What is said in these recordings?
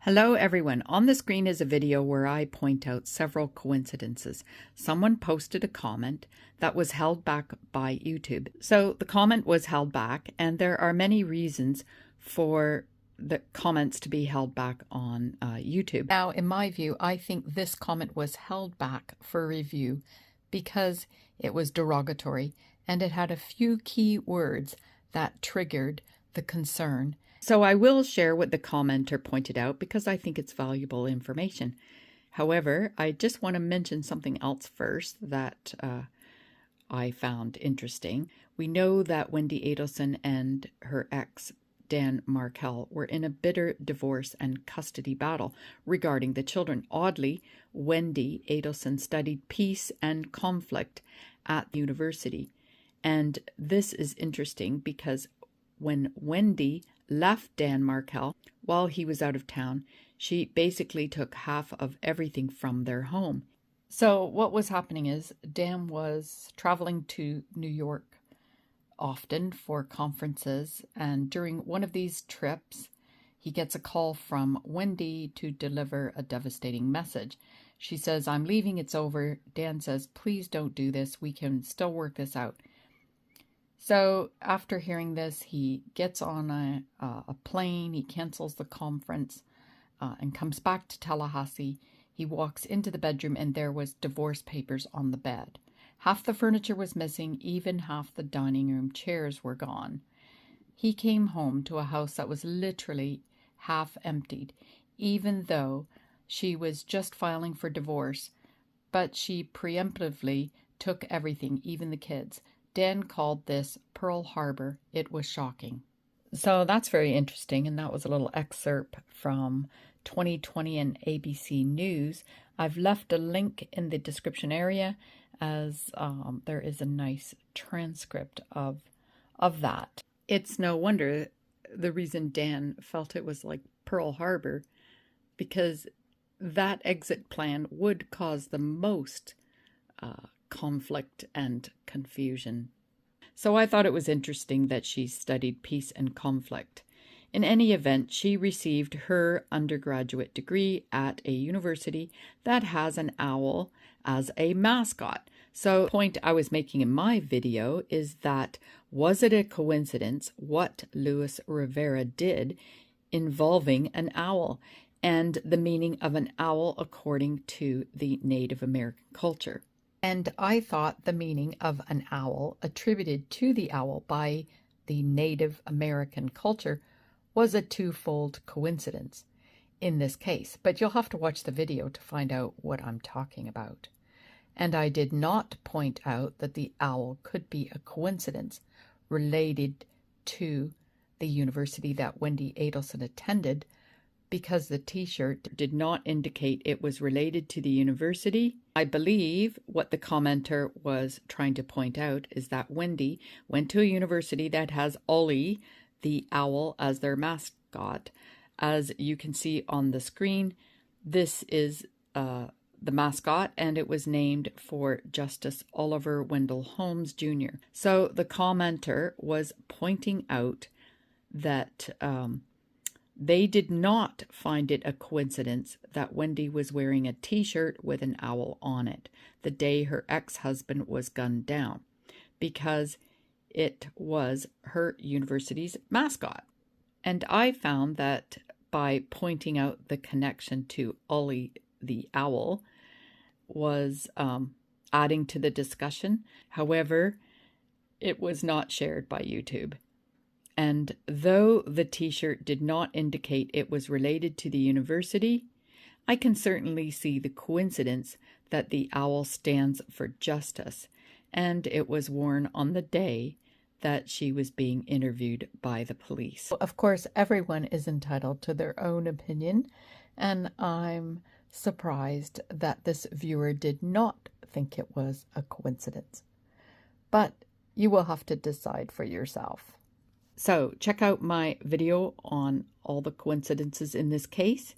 Hello everyone. On the screen is a video where I point out several coincidences. Someone posted a comment that was held back by YouTube. So the comment was held back, and there are many reasons for the comments to be held back on YouTube. Now, in my view, I think this comment was held back for review because it was derogatory and it had a few key words that triggered the concern. So I will share what the commenter pointed out because I think it's valuable information. However, I just want to mention something else first that I found interesting. We know that Wendi Adelson and her ex, Dan Markell, were in a bitter divorce and custody battle regarding the children. Oddly, Wendi Adelson studied peace and conflict at the university. And this is interesting because when Wendi left Dan Markell while he was out of town, she basically took half of everything from their home. So what was happening is Dan was traveling to New York often for conferences, and during one of these trips, he gets a call from Wendi to deliver a devastating message. She says, "I'm leaving, it's over." Dan says, "Please don't do this. We can still work this out." So after hearing this, he gets on a plane, he cancels the conference and comes back to Tallahassee. He walks into the bedroom and there was divorce papers on the bed. Half the furniture was missing, even half the dining room chairs were gone. He came home to a house that was literally half emptied, even though she was just filing for divorce, but she preemptively took everything, even the kids. Dan called this Pearl Harbor. It was shocking. So that's very interesting, and that was a little excerpt from 2020 and ABC News. I've left a link in the description area as there is a nice transcript of that. It's no wonder the reason Dan felt it was like Pearl Harbor, because that exit plan would cause the most conflict and confusion. So I thought it was interesting that she studied peace and conflict. In any event, she received her undergraduate degree at a university that has an owl as a mascot. So the point I was making in my video is that, was it a coincidence what Luis Rivera did involving an owl and the meaning of an owl according to the Native American culture? And I thought the meaning of an owl attributed to the owl by the Native American culture was a twofold coincidence in this case. But you'll have to watch the video to find out what I'm talking about. And I did not point out that the owl could be a coincidence related to the university that Wendi Adelson attended, because the t-shirt did not indicate it was related to the university. I believe what the commenter was trying to point out is that Wendi went to a university that has Ollie, the owl, as their mascot. As you can see on the screen, this is the mascot, and it was named for Justice Oliver Wendell Holmes Jr. So the commenter was pointing out that they did not find it a coincidence that Wendi was wearing a t-shirt with an owl on it the day her ex-husband was gunned down, because it was her university's mascot. And I found that by pointing out the connection to Ollie the owl was adding to the discussion. However, it was not shared by YouTube. And though the t-shirt did not indicate it was related to the university, I can certainly see the coincidence that the owl stands for justice, and it was worn on the day that she was being interviewed by the police. Of course, everyone is entitled to their own opinion, and I'm surprised that this viewer did not think it was a coincidence. But you will have to decide for yourself. So check out my video on all the coincidences in this case.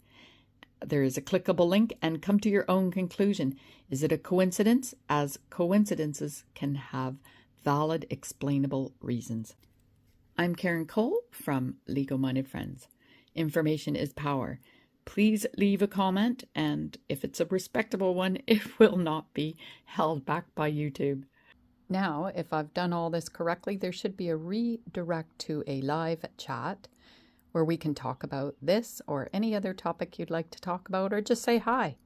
There is a clickable link, and come to your own conclusion. Is it a coincidence? As coincidences can have valid, explainable reasons. I'm Karen Cole from Legal Minded Friends. Information is power. please leave a comment, and if it's a respectable one, it will not be held back by YouTube. Now, if I've done all this correctly, there should be a redirect to a live chat where we can talk about this or any other topic you'd like to talk about, or just say hi.